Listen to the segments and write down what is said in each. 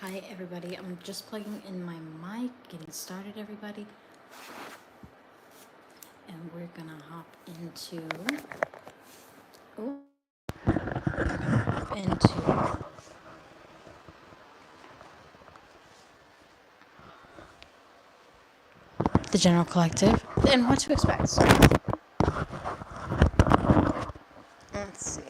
Hi everybody, I'm just plugging in my mic, getting started everybody, and we're gonna hop into the general collective and what to expect. So, let's see.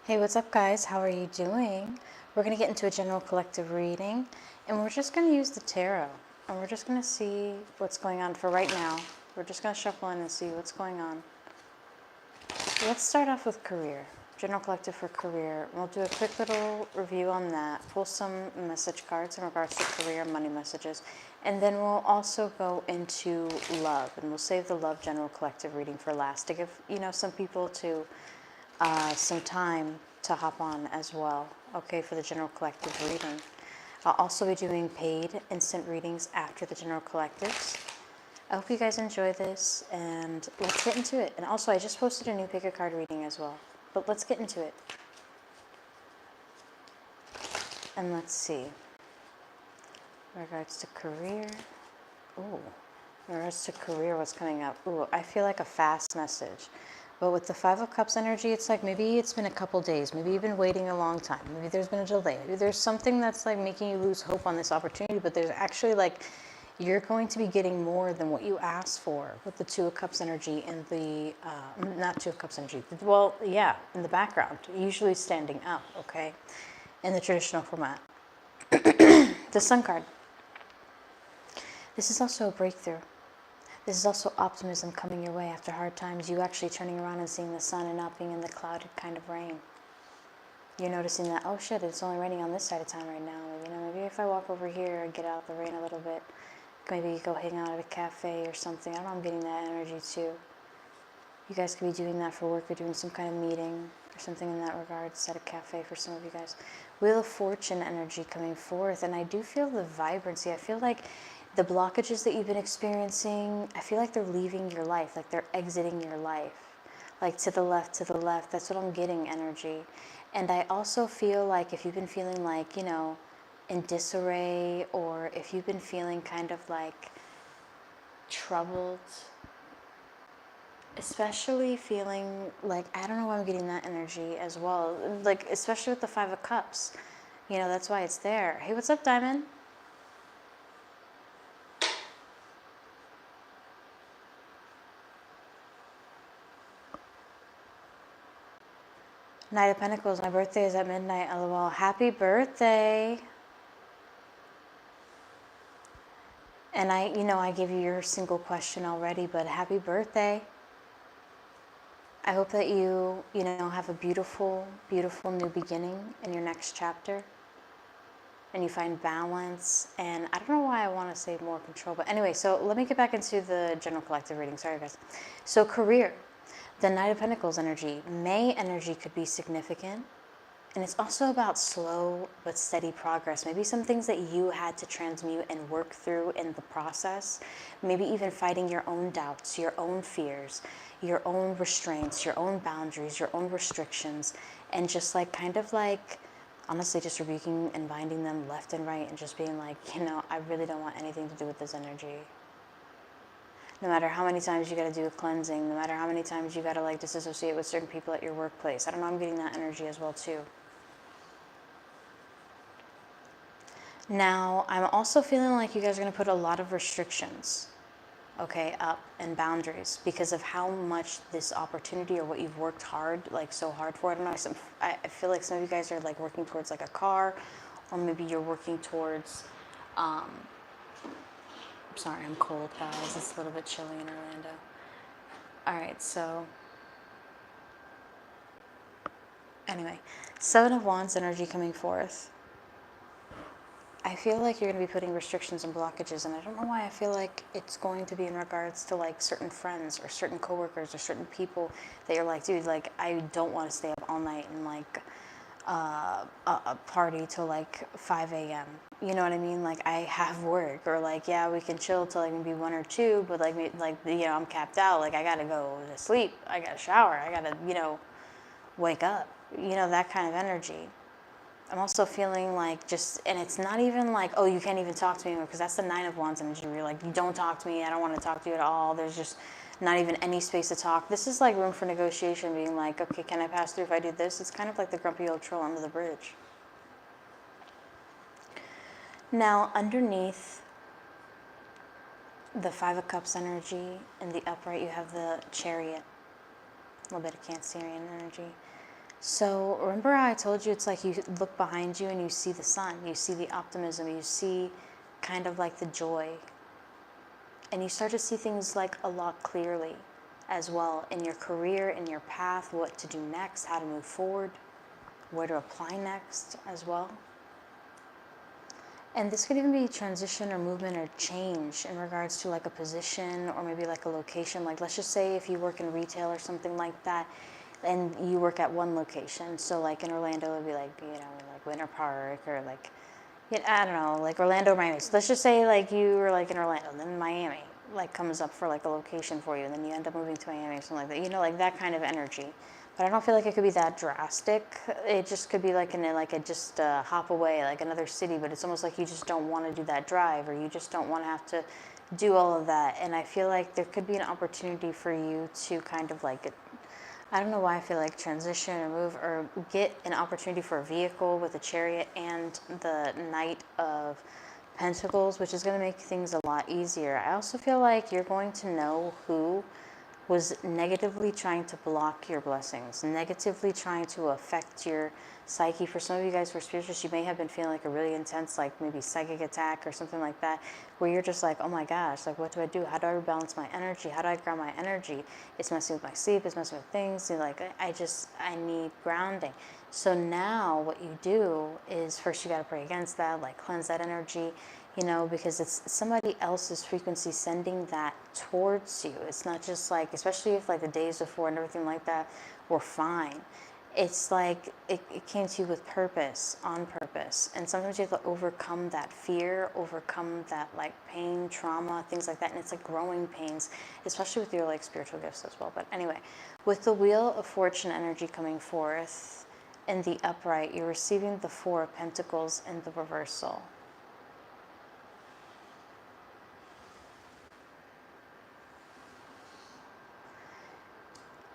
Hey, what's up guys? How are you doing? We're gonna get into a general collective reading and we're just gonna use the tarot and we're just gonna see what's going on for right now. We're just gonna shuffle in and see what's going on. Let's start off with career. General collective for career. We'll do a quick little review on that. Pull some message cards in regards to career, money messages. And then we'll also go into love. And we'll save the love general collective reading for last to give, some people to some time to hop on as well. Okay, for the general collective reading. I'll also be doing paid instant readings after the general collectives. I hope you guys enjoy this, and let's get into it. And also, I just posted a new pick a card reading as well, but let's get into it. And let's see. In regards to career. Ooh. In regards to career, what's coming up? Ooh, I feel like a fast message. But with the Five of Cups energy, it's like maybe it's been a couple days. Maybe you've been waiting a long time. Maybe there's been a delay. Maybe there's something that's like making you lose hope on this opportunity, but there's actually like you're going to be getting more than what you asked for with the Two of Cups energy and the, not Two of Cups energy, well, yeah, in the background, usually standing up, okay, in the traditional format. The Sun card. This is also a breakthrough. This is also optimism coming your way after hard times, you actually turning around and seeing the sun and not being in the clouded kind of rain. You're noticing that, oh shit, it's only raining on this side of town right now. Maybe if I walk over here and get out of the rain a little bit, maybe go hang out at a cafe or something. I don't know, I'm getting that energy too. You guys could be doing that for work or doing some kind of meeting or something in that regard. Set a cafe for some of you guys. Wheel of Fortune energy coming forth, and I do feel the vibrancy. I feel like the blockages that you've been experiencing, I feel like they're leaving your life, like they're exiting your life. Like to the left, to the left. That's what I'm getting energy. And I also feel like if you've been feeling like, in disarray, or if you've been feeling kind of like troubled, especially feeling like, I don't know why I'm getting that energy as well, like especially with the Five of Cups, that's why it's there. Hey, what's up, Diamond? Knight of Pentacles, my birthday is at midnight, lol. Happy birthday. And I gave you your single question already, but happy birthday. I hope that you have a beautiful, beautiful new beginning in your next chapter. And you find balance. And I don't know why I want to say more control. But anyway, so let me get back into the general collective reading. Sorry, guys. So career. The Knight of Pentacles energy. May energy could be significant. And it's also about slow but steady progress. Maybe some things that you had to transmute and work through in the process. Maybe even fighting your own doubts, your own fears, your own restraints, your own boundaries, your own restrictions. And just like kind of like, honestly, just rebuking and binding them left and right and just being like, I really don't want anything to do with this energy. No matter how many times you got to do a cleansing, no matter how many times you got to like disassociate with certain people at your workplace. I don't know, I'm getting that energy as well too. Now, I'm also feeling like you guys are going to put a lot of restrictions, okay, up, and boundaries because of how much this opportunity or what you've worked hard, like so hard for. I don't know, I feel like some of you guys are like working towards like a car, or maybe you're working towards, I'm sorry, I'm cold, guys. It's a little bit chilly in Orlando. All right, so anyway, Seven of Wands energy coming forth. I feel like you're going to be putting restrictions and blockages, and I don't know why I feel like it's going to be in regards to like certain friends or certain coworkers or certain people that you're like, dude, like I don't want to stay up all night and like a party till like 5 a.m. You know what I mean? Like I have work, or like, yeah, we can chill till like maybe 1 or 2, but like, I'm capped out. Like I gotta go to sleep. I gotta shower. I gotta, wake up. That kind of energy. I'm also feeling like and it's not even like, oh, you can't even talk to me anymore, because that's the 9 of Wands energy. Where you're like, you don't talk to me. I don't want to talk to you at all. There's just not even any space to talk. This is like room for negotiation, being like, okay, can I pass through if I do this? It's kind of like the grumpy old troll under the bridge. Now, underneath the 5 of Cups energy in the upright, you have the Chariot, a little bit of Cancerian energy. So remember how I told you it's like you look behind you and you see the sun, you see the optimism, you see kind of like the joy, and you start to see things like a lot clearly as well in your career, in your path, what to do next, how to move forward, where to apply next as well. And this could even be transition or movement or change in regards to like a position or maybe like a location. Like let's just say if you work in retail or something like that, and you work at one location. So like in Orlando, it would be like, like Winter Park, or like, I don't know, like Orlando, Miami. So let's just say like you were like in Orlando, and then Miami like comes up for like a location for you, and then you end up moving to Miami or something like that. Like that kind of energy. But I don't feel like it could be that drastic. It just could be like just hop away, like another city. But it's almost like you just don't want to do that drive, or you just don't want to have to do all of that. And I feel like there could be an opportunity for you to kind of like, I don't know why I feel like transition or move or get an opportunity for a vehicle with a Chariot and the Knight of Pentacles, which is going to make things a lot easier. I also feel like you're going to know who was negatively trying to block your blessings, negatively trying to affect your psyche. For some of you guys who are spiritualists, you may have been feeling like a really intense, like maybe psychic attack or something like that, where you're just like, oh my gosh, like what do I do? How do I rebalance my energy? How do I ground my energy? It's messing with my sleep, it's messing with things. You're like, I need grounding. So now what you do is first you got to pray against that, like cleanse that energy, because it's somebody else's frequency sending that towards you. It's not just like, especially if like the days before and everything like that were fine. It's like it came to you with purpose, on purpose. And sometimes you have to overcome that fear, overcome that like pain, trauma, things like that. And it's like growing pains, especially with your like spiritual gifts as well. But anyway, with the Wheel of Fortune energy coming forth in the upright, you're receiving the 4 of Pentacles in the reversal.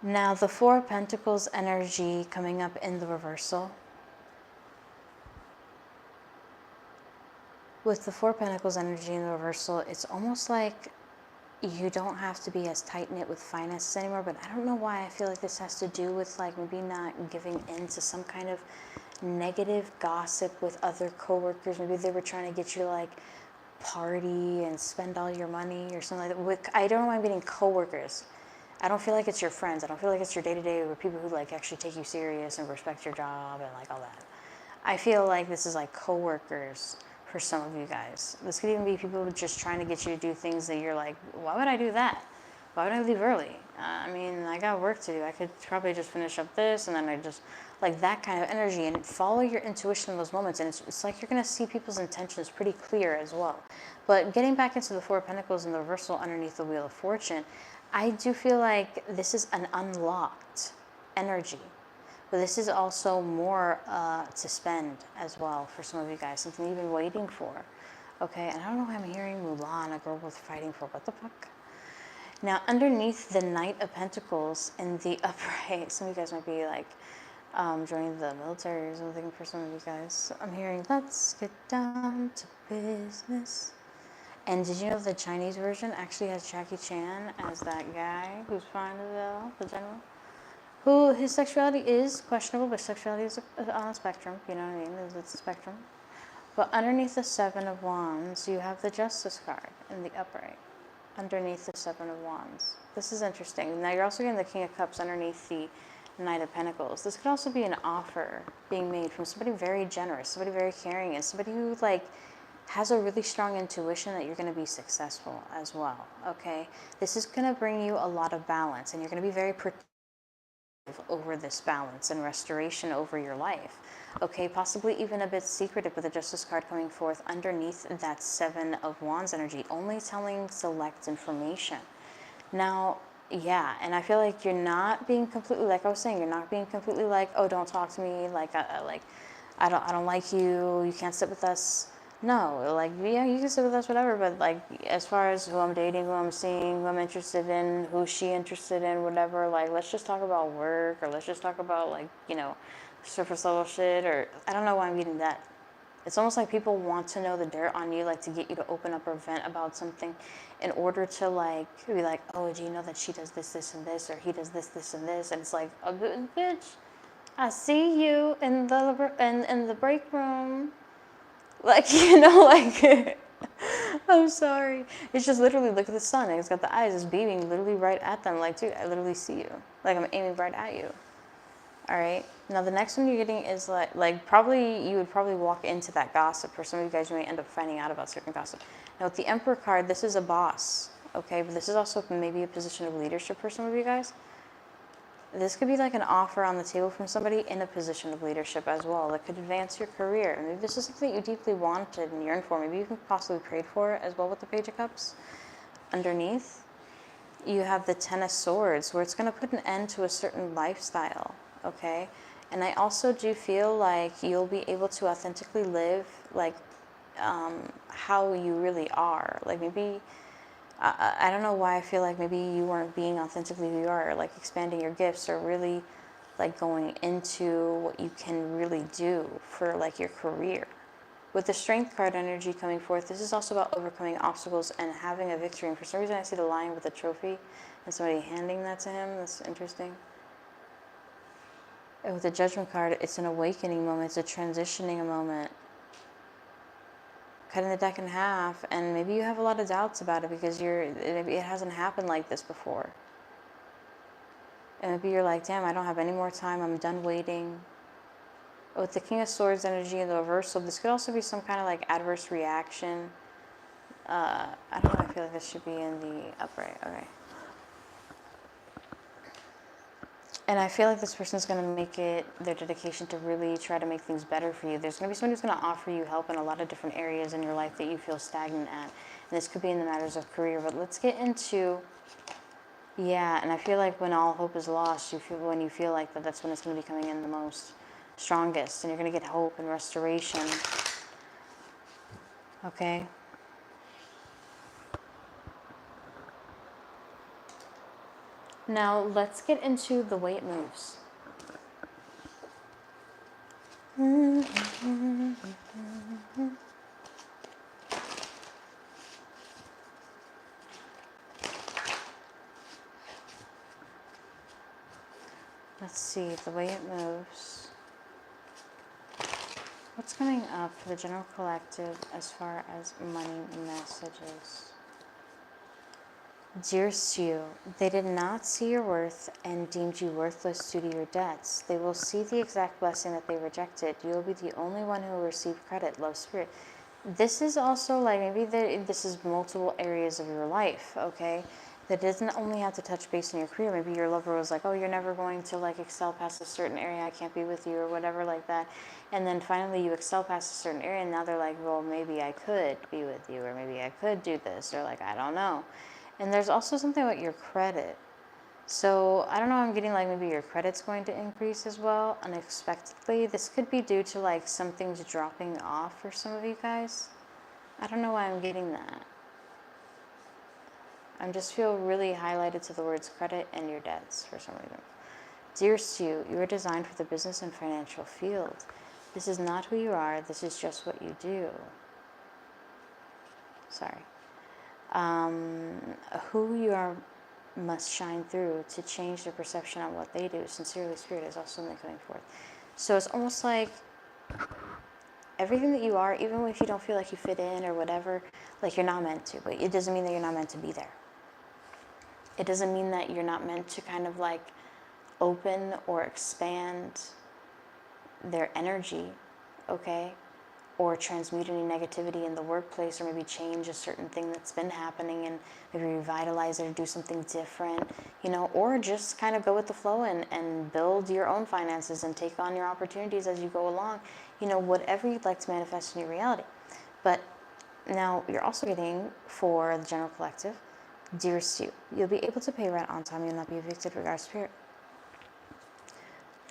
Now, the 4 of Pentacles energy coming up in the reversal. With the 4 of Pentacles energy in the reversal, it's almost like you don't have to be as tight-knit with finances anymore, but I don't know why I feel like this has to do with like maybe not giving in to some kind of negative gossip with other coworkers. Maybe they were trying to get you to like party and spend all your money or something like that. I don't know why I'm getting coworkers. I don't feel like it's your friends. I don't feel like it's your day-to-day or people who like actually take you serious and respect your job and like all that. I feel like this is like coworkers for some of you guys. This could even be people just trying to get you to do things that you're like, why would I do that? Why would I leave early? I mean, I got work to do. I could probably just finish up this and then I just, like that kind of energy, and follow your intuition in those moments. And it's like you're going to see people's intentions pretty clear as well. But getting back into the 4 of Pentacles and the reversal underneath the Wheel of Fortune, I do feel like this is an unlocked energy. But this is also more to spend as well for some of you guys, something you've been waiting for. Okay, and I don't know why I'm hearing Mulan, a girl worth fighting for. What the fuck? Now, underneath the Knight of Pentacles in the upright, some of you guys might be like joining the military or something for some of you guys. I'm hearing, let's get down to business. And did you know the Chinese version actually has Jackie Chan as that guy who's fine as hell, the general? Who his sexuality is questionable, but sexuality is on a spectrum, you know what I mean? It's a spectrum. But underneath the 7 of Wands, you have the Justice card in the upright. Underneath the 7 of Wands. This is interesting. Now you're also getting the King of Cups underneath the Knight of Pentacles. This could also be an offer being made from somebody very generous, somebody very caring, and somebody who like has a really strong intuition that you're going to be successful as well, okay? This is going to bring you a lot of balance, and you're going to be very protective over this balance and restoration over your life, okay? Possibly even a bit secretive with the Justice card coming forth underneath that Seven of Wands energy, only telling select information. Now, yeah, and I feel like you're not being completely, like I was saying, you're not being completely like, oh, don't talk to me, like I don't like you, you can't sit with us. No, like, yeah, you can sit with us, whatever, but like, as far as who I'm dating, who I'm seeing, who I'm interested in, who's she interested in, whatever, like, let's just talk about work, or let's just talk about, like, you know, surface level shit, or I don't know why I'm getting that. It's almost like people want to know the dirt on you, like to get you to open up or vent about something in order to like be like, oh, do you know that she does this, this, and this, or he does this, this, and this? And it's like, oh, bitch, I see you in the break room. Like, you know, like, I'm sorry. It's just literally, look at the sun. It's got the eyes. It's beaming literally right at them. Like, dude, I literally see you. Like, I'm aiming right at you. All right. Now the next one you're getting is like probably you would probably walk into that gossip. For some of you guys, you may end up finding out about certain gossip. Now with the Emperor card, this is a boss. Okay, but this is also maybe a position of leadership for some of you guys. This could be like an offer on the table from somebody in a position of leadership as well that could advance your career. Maybe this is something that you deeply wanted and yearned for. Maybe you can possibly prayed for as well with the Page of Cups. Underneath, you have the Ten of Swords, where it's going to put an end to a certain lifestyle, okay? And I also do feel like you'll be able to authentically live, like, how you really are. Like, maybe, I don't know why I feel like maybe you weren't being authentically who you are, like expanding your gifts or really, like, going into what you can really do for, like, your career. With the Strength card energy coming forth, this is also about overcoming obstacles and having a victory. And for some reason, I see the lion with a trophy and somebody handing that to him. That's interesting. And with the Judgment card, it's an awakening moment. It's a transitioning moment. Cutting the deck in half, and maybe you have a lot of doubts about it because maybe it hasn't happened like this before. And maybe you're like, damn, I don't have any more time. I'm done waiting. With the King of Swords energy in the reversal, this could also be some kind of like adverse reaction. I don't know, I feel like this should be in the upright. Okay. And I feel like this person's going to make it their dedication to really try to make things better for you. There's going to be somebody who's going to offer you help in a lot of different areas in your life that you feel stagnant at. And this could be in the matters of career. But let's get into, yeah, and I feel like when all hope is lost, when you feel like that's when it's going to be coming in the most strongest, and you're going to get hope and restoration. Okay. Now let's get into the way it moves. Let's see the way it moves. What's coming up for the general collective as far as money messages? Dearest you, they did not see your worth and deemed you worthless due to your debts. They will see the exact blessing that they rejected. You will be the only one who will receive credit, love, spirit. This is also like maybe this is multiple areas of your life, okay? That doesn't only have to touch base in your career. Maybe your lover was like, oh, you're never going to like excel past a certain area. I can't be with you or whatever like that. And then finally you excel past a certain area and now they're like, well, maybe I could be with you or maybe I could do this or like, I don't know. And there's also something about your credit. So I don't know, I'm getting like maybe your credit's going to increase as well unexpectedly. This could be due to like some things dropping off for some of you guys. I don't know why I'm getting that. I just feel really highlighted to the words credit and your debts for some reason. Dearest you, you are designed for the business and financial field. This is not who you are, this is just what you do. Sorry. Who you are must shine through to change their perception on what they do. Sincerely, Spirit is also something coming forth. So it's almost like everything that you are, even if you don't feel like you fit in or whatever, like you're not meant to, but it doesn't mean that you're not meant to be there. It doesn't mean that you're not meant to kind of like open or expand their energy, okay? or transmute any negativity in the workplace, or maybe change a certain thing that's been happening and maybe revitalize it or do something different, or just kind of go with the flow and build your own finances and take on your opportunities as you go along, whatever you'd like to manifest in your reality. But now you're also getting, for the general collective, dearest you, you'll be able to pay rent on time, you'll not be evicted regardless of spirit.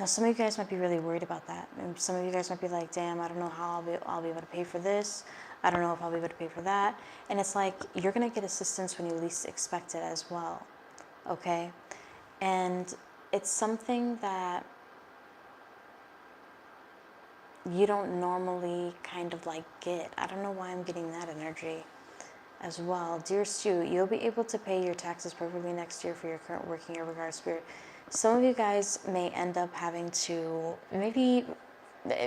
Now, some of you guys might be really worried about that. And some of you guys might be like, damn, I don't know how I'll be able to pay for this. I don't know if I'll be able to pay for that. And it's like, you're going to get assistance when you least expect it as well. Okay? And it's something that you don't normally kind of like get. I don't know why I'm getting that energy as well. Dear Stu, you'll be able to pay your taxes perfectly next year for your current working year regardless of spirit. Some of you guys may end up having to, maybe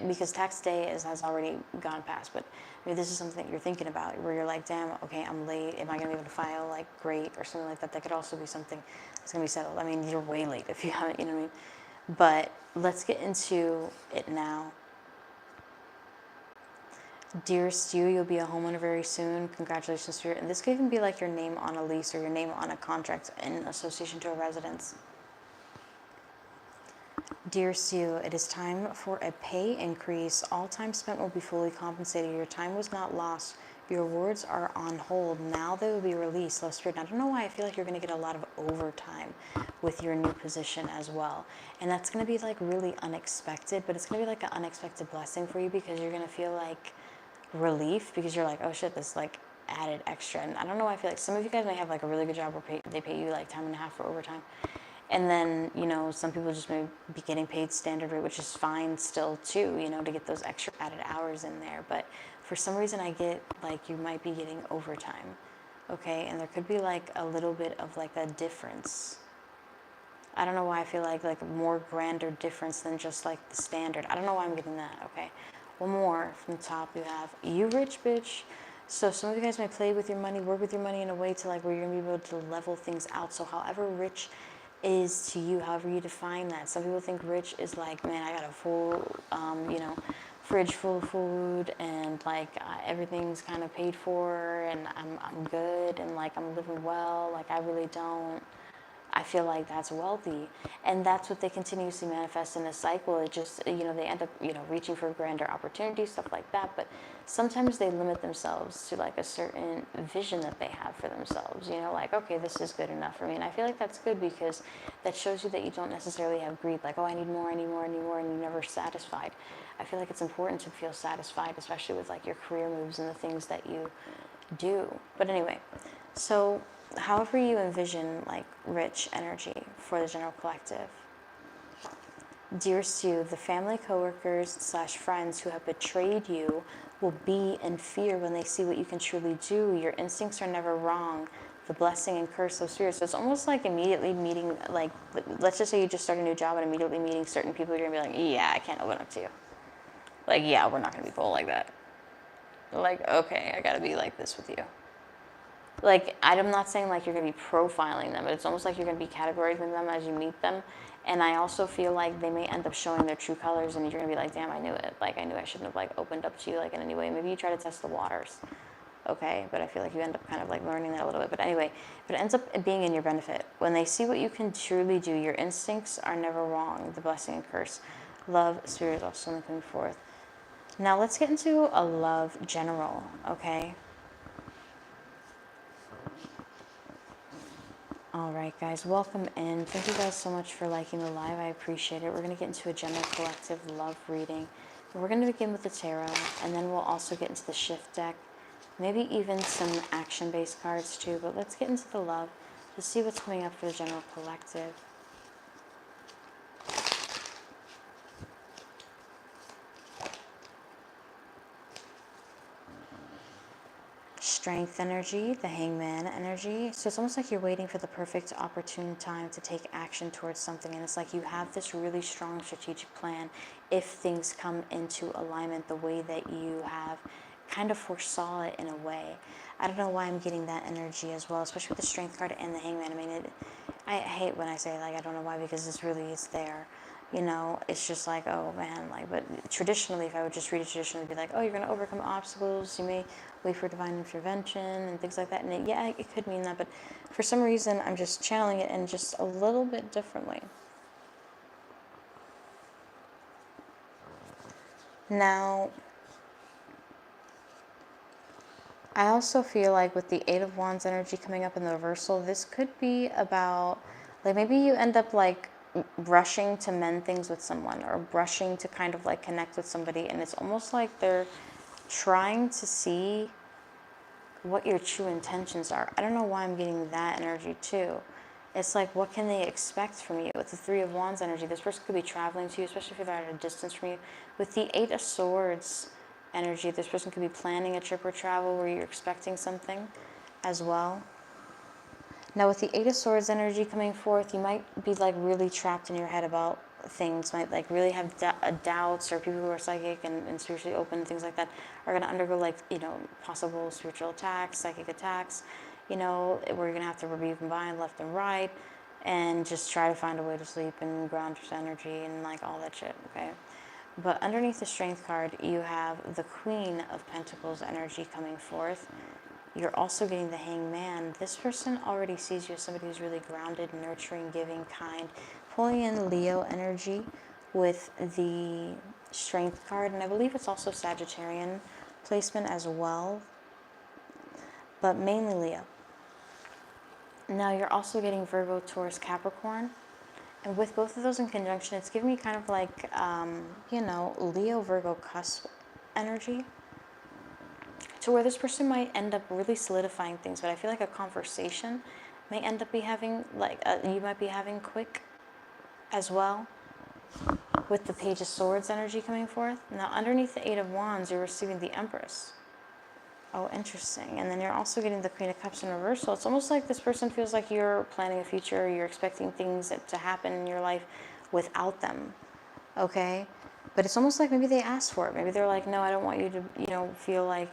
because tax day has already gone past, but maybe this is something that you're thinking about where you're like, damn, okay, I'm late. Am I going to be able to file like great or something like that? That could also be something that's going to be settled. I mean, you're way late if you haven't, you know what I mean? But let's get into it now. Dear Stu, you'll be a homeowner very soon. Congratulations, Spirit. And this could even be like your name on a lease or your name on a contract in association to a residence. Dear Stu, it is time for a pay increase. All time spent will be fully compensated. Your time was not lost. Your awards are on hold. Now they will be released. Love, Spirit. And I don't know why I feel like you're going to get a lot of overtime with your new position as well. And that's going to be like really unexpected, but it's going to be like an unexpected blessing for you because you're going to feel like relief because you're like, oh shit, this like added extra. And I don't know why I feel like some of you guys may have like a really good job where they pay you like time and a half for overtime. And then, some people just may be getting paid standard rate, which is fine still too, to get those extra added hours in there. But for some reason I get like you might be getting overtime, okay? And there could be like a little bit of like a difference. I don't know why I feel like a more grander difference than just like the standard. I don't know why I'm getting that, okay? One more from the top, you have, you rich bitch. So some of you guys may play with your money, work with your money in a way to like where you're gonna be able to level things out. So however rich is to you, however you define that. Some people think rich is like, man, I got a full, fridge full of food and like everything's kind of paid for and I'm good and like I'm living well. Like I really don't. I feel like that's wealthy, and that's what they continuously manifest in a cycle. It just, they end up, reaching for grander opportunities, stuff like that. But sometimes they limit themselves to like a certain vision that they have for themselves. Like, okay, this is good enough for me. And I feel like that's good because that shows you that you don't necessarily have greed. Like, oh, I need more, I need more, I need more, and you're never satisfied. I feel like it's important to feel satisfied, especially with like your career moves and the things that you do. But anyway, so however you envision like rich energy for the general collective. Dear Stu, the family, coworkers / friends who have betrayed you will be in fear when they see what you can truly do. Your instincts are never wrong. The blessing and curse of spirit. So it's almost like immediately meeting, like, let's just say you just start a new job and immediately meeting certain people, you're gonna be like, yeah, I can't open up to you. Like, yeah, we're not gonna be cool like that. Like, okay, I gotta be like this with you. Like, I'm not saying like you're going to be profiling them, but it's almost like you're going to be categorizing them as you meet them. And I also feel like they may end up showing their true colors and you're going to be like, damn, I knew it. Like, I knew I shouldn't have like opened up to you like in any way. Maybe you try to test the waters. Okay, but I feel like you end up kind of like learning that a little bit. But anyway, but it ends up being in your benefit. When they see what you can truly do, your instincts are never wrong. The blessing and curse. Love, spirit is also coming forth. Now let's get into a love general, okay? All right, guys, welcome in. Thank you guys so much for liking the live. I appreciate it. We're going to get into a general collective love reading. We're going to begin with the tarot, and then we'll also get into the shift deck, maybe even some action-based cards too. But let's get into the love to see what's coming up for the general collective. Strength energy, the hangman energy. So it's almost like you're waiting for the perfect opportune time to take action towards something. And it's like you have this really strong strategic plan if things come into alignment the way that you have kind of foresaw it in a way. I don't know why I'm getting that energy as well, especially with the strength card and the hangman. I mean, I hate when I say like, I don't know why, because this really is there. you know, it's just like, oh man, like, but traditionally, if I would just read it traditionally, it'd be like, oh, you're going to overcome obstacles, you may wait for divine intervention and things like that. And yeah, it could mean that, but for some reason, I'm just channeling it in just a little bit differently. Now, I also feel like with the Eight of Wands energy coming up in the reversal, this could be about, like, maybe you end up like rushing to mend things with someone, or rushing to kind of like connect with somebody, and it's almost like they're trying to see what your true intentions are. I don't know why I'm getting that energy too. It's like, what can they expect from you? With the Three of Wands energy, this person could be traveling to you, especially if they're at a distance from you. With the Eight of Swords energy, this person could be planning a trip or travel where you're expecting something as well. Now with the Eight of Swords energy coming forth, you might be like really trapped in your head about things, might like really have doubts, or people who are psychic and spiritually open and things like that are going to undergo like, you know, possible spiritual attacks, psychic attacks, you know, where you're going to have to review combine left and right and just try to find a way to sleep and ground your energy and like all that shit, okay? But underneath the Strength card, you have the Queen of Pentacles energy coming forth. You're also getting the Hangman. This person already sees you as somebody who's really grounded, nurturing, giving, kind. Pulling in Leo energy with the Strength card. And I believe it's also Sagittarian placement as well. But mainly Leo. Now you're also getting Virgo, Taurus, Capricorn. And with both of those in conjunction, it's giving me kind of like, you know, Leo, Virgo cusp energy. To where this person might end up really solidifying things, but I feel like a conversation may end up be having, like, you might be having quick as well, with the Page of Swords energy coming forth. Now, underneath the Eight of Wands, you're receiving the Empress. Oh, interesting. And then you're also getting the Queen of Cups in reversal. It's almost like this person feels like you're planning a future, you're expecting things to happen in your life without them, okay? But it's almost like maybe they asked for it. Maybe they're like, no, I don't want you to, you know, feel like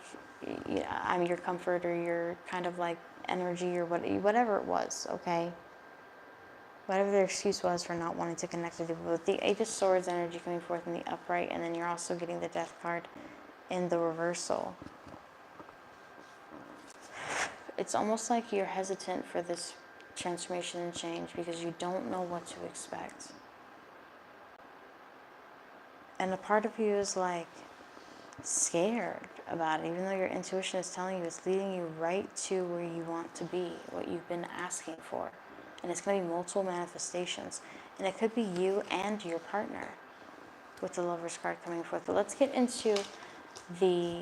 I'm your comfort or your kind of like energy or whatever it was, okay? Whatever their excuse was for not wanting to connect with you. With the Eight of Swords energy coming forth in the upright, and then you're also getting the Death card in the reversal. It's almost like you're hesitant for this transformation and change because you don't know what to expect. And a part of you is like scared about it, even though your intuition is telling you it's leading you right to where you want to be, what you've been asking for. And it's going to be multiple manifestations. And it could be you and your partner with the Lover's card coming forth. But let's get into the...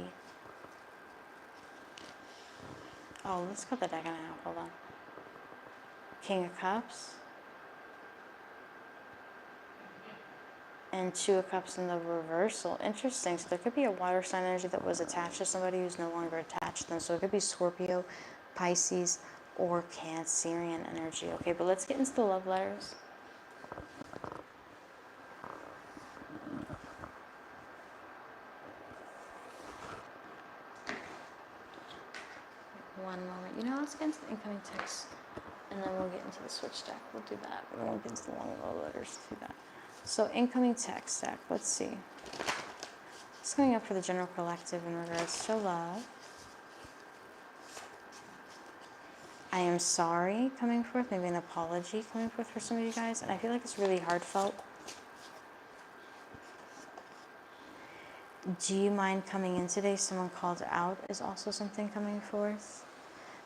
Oh, let's cut the deck in half. Hold on. King of Cups. And Two of Cups in the reversal. Interesting. So there could be a water sign energy that was attached to somebody who's no longer attached to them. So it could be Scorpio, Pisces, or Cancerian energy. Okay, but let's get into the love letters. One moment. You know, let's get into the incoming text, and then we'll get into the switch deck. We'll do that. And then we'll get into the long love letters to do that. So incoming text deck. Let's see. What's coming up for the general collective in regards to love? I am sorry coming forth, maybe an apology coming forth for some of you guys, and I feel like it's really heartfelt. Do you mind coming in today? Someone called out is also something coming forth.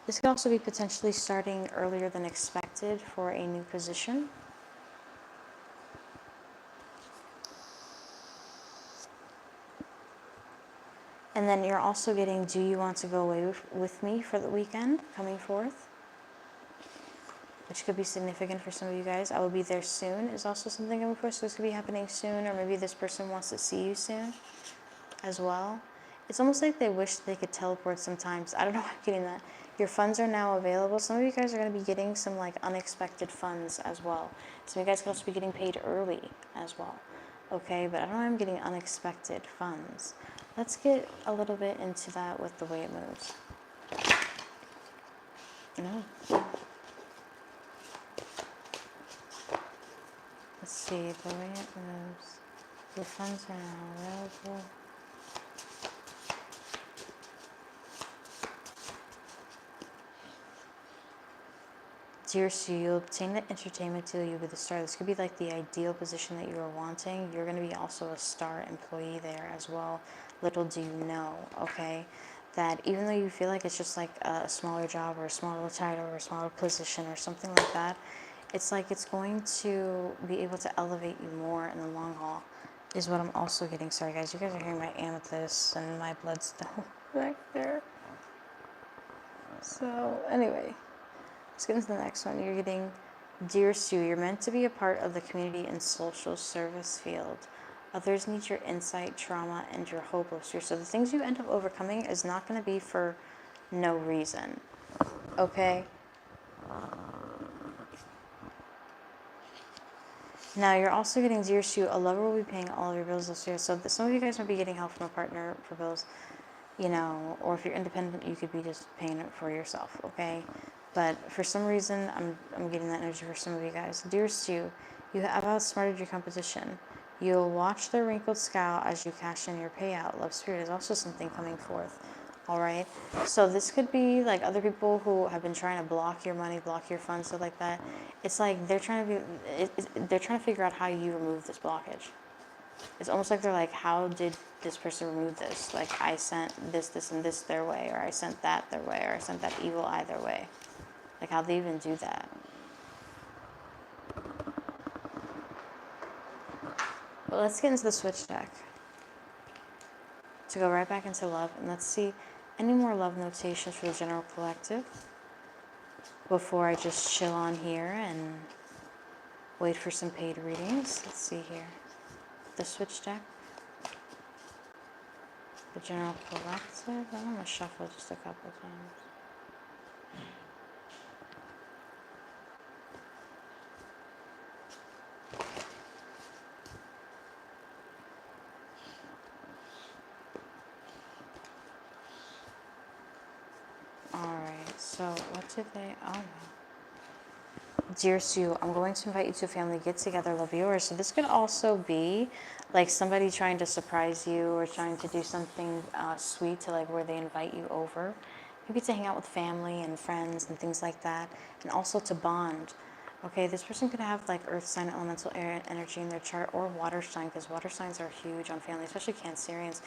This could also be potentially starting earlier than expected for a new position. And then you're also getting, do you want to go away with me for the weekend coming forth? Which could be significant for some of you guys. I will be there soon is also something coming forth. So this could be happening soon, or maybe this person wants to see you soon as well. It's almost like they wish they could teleport sometimes. I don't know why I'm getting that. Your funds are now available. Some of you guys are going to be getting some like unexpected funds as well. Some of you guys could also be getting paid early as well. Okay, but I don't know why I'm getting unexpected funds. Let's get a little bit into that with the way it moves. No. Let's see the way it moves. The funds are now available. Dear Sue, you'll obtain the entertainment deal. You'll be the star. This could be like the ideal position that you are wanting. You're going to be also a star employee there as well. Little do you know, okay, that even though you feel like it's just like a smaller job or a smaller title or a smaller position or something like that, it's like it's going to be able to elevate you more in the long haul, is what I'm also getting. Sorry guys, you guys are hearing my amethyst and my bloodstone back there. So anyway, let's get into the next one. You're getting, Dear Sue, you're meant to be a part of the community and social service field. Others need your insight, trauma, and your hope lifts you. So the things you end up overcoming is not going to be for no reason, okay? Now you're also getting, Dear Sue, a lover will be paying all of your bills this year. So some of you guys might be getting help from a partner for bills, you know, or if you're independent, you could be just paying it for yourself, okay? But for some reason, I'm getting that energy for some of you guys. Dear Stu, you have outsmarted your competition. You'll watch their wrinkled scowl as you cash in your payout. Love Spirit is also something coming forth, all right? So this could be like other people who have been trying to block your money, block your funds, stuff like that. It's like they're trying to figure out how you remove this blockage. It's almost like they're like, how did this person remove this? Like, I sent this, and this their way, or I sent that their way, or I sent that evil eye their way. Like, how'd they even do that? But let's get into the switch deck to go right back into love, and let's see any more love notations for the general collective before I just chill on here and wait for some paid readings. Let's see here. The switch deck. The general collective. I'm going to shuffle just a couple times. Alright, so what did they... Oh, no. Dear Sue, I'm going to invite you to a family get-together, love yours. So this could also be like somebody trying to surprise you or trying to do something sweet to like where they invite you over. Maybe to hang out with family and friends and things like that. And also to bond. Okay, this person could have like earth sign, elemental air energy in their chart, or water sign, because water signs are huge on family, especially Cancerians.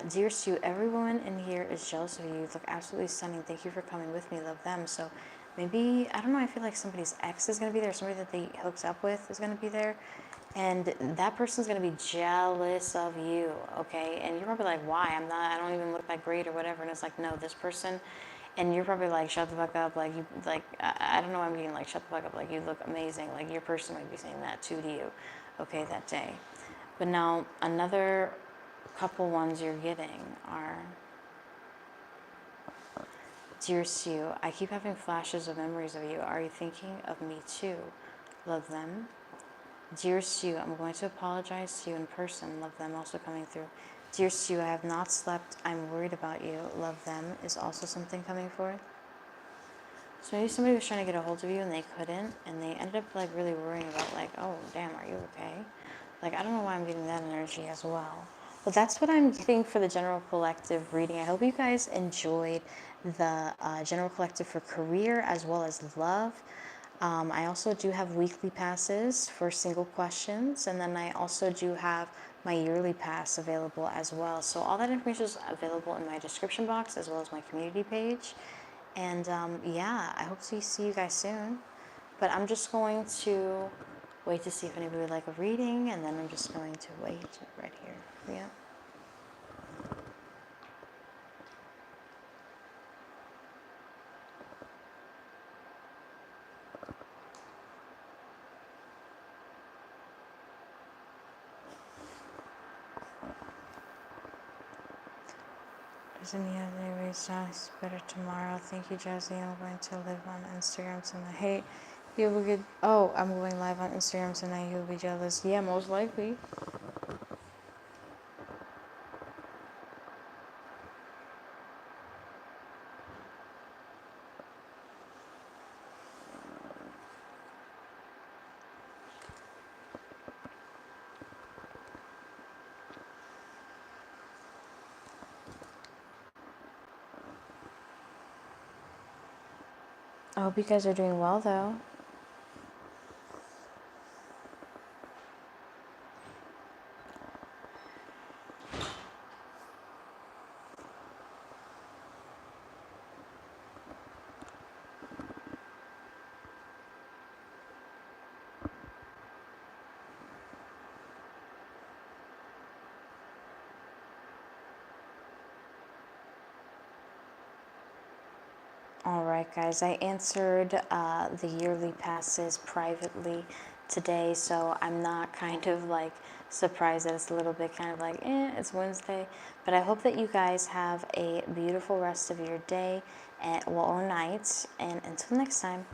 Dear Sue, every woman in here is jealous of you. You look absolutely stunning. Thank you for coming with me. Love them. So maybe, I don't know, I feel like somebody's ex is going to be there. Somebody that they hooked up with is going to be there. And that person's going to be jealous of you, okay? And you're probably like, why? I don't even look that great or whatever. And it's like, no, this person. And you're probably like, shut the fuck up. Like, you, like, I don't know why I'm getting like, shut the fuck up. Like, you look amazing. Like, your person might be saying that too to you, okay, that day. But now, another couple ones you're getting are, Dear Sue, I keep having flashes of memories of you. Are you thinking of me too? Love them. Dear Sue, I'm going to apologize to you in person. Love them, also coming through. Dear Sue, I have not slept. I'm worried about you. Love them is also something coming forth. So maybe somebody was trying to get a hold of you and they couldn't, and they ended up like really worrying about like, oh damn, are you okay? Like, I don't know why I'm getting that energy as well. But that's what I'm getting for the general collective reading. I hope you guys enjoyed the general collective for career as well as love. I also do have weekly passes for single questions, and then I also do have my yearly pass available as well. So all that information is available in my description box as well as my community page. And yeah, I hope to see you guys soon. But I'm just going to wait to see if anybody would like a reading, and then I'm just going to wait right here. Yeah. There's any other ways to better tomorrow. Thank you, Jazzy. I'm going to live on Instagram tonight. Hey, you will get. Oh, I'm going live on Instagram tonight. You'll be jealous. Yeah, most likely. I hope you guys are doing well, though. All right, guys, I answered the yearly passes privately today, so I'm not kind of like surprised that it's a little bit kind of like, it's Wednesday. But I hope that you guys have a beautiful rest of your day and, well, or night. And until next time.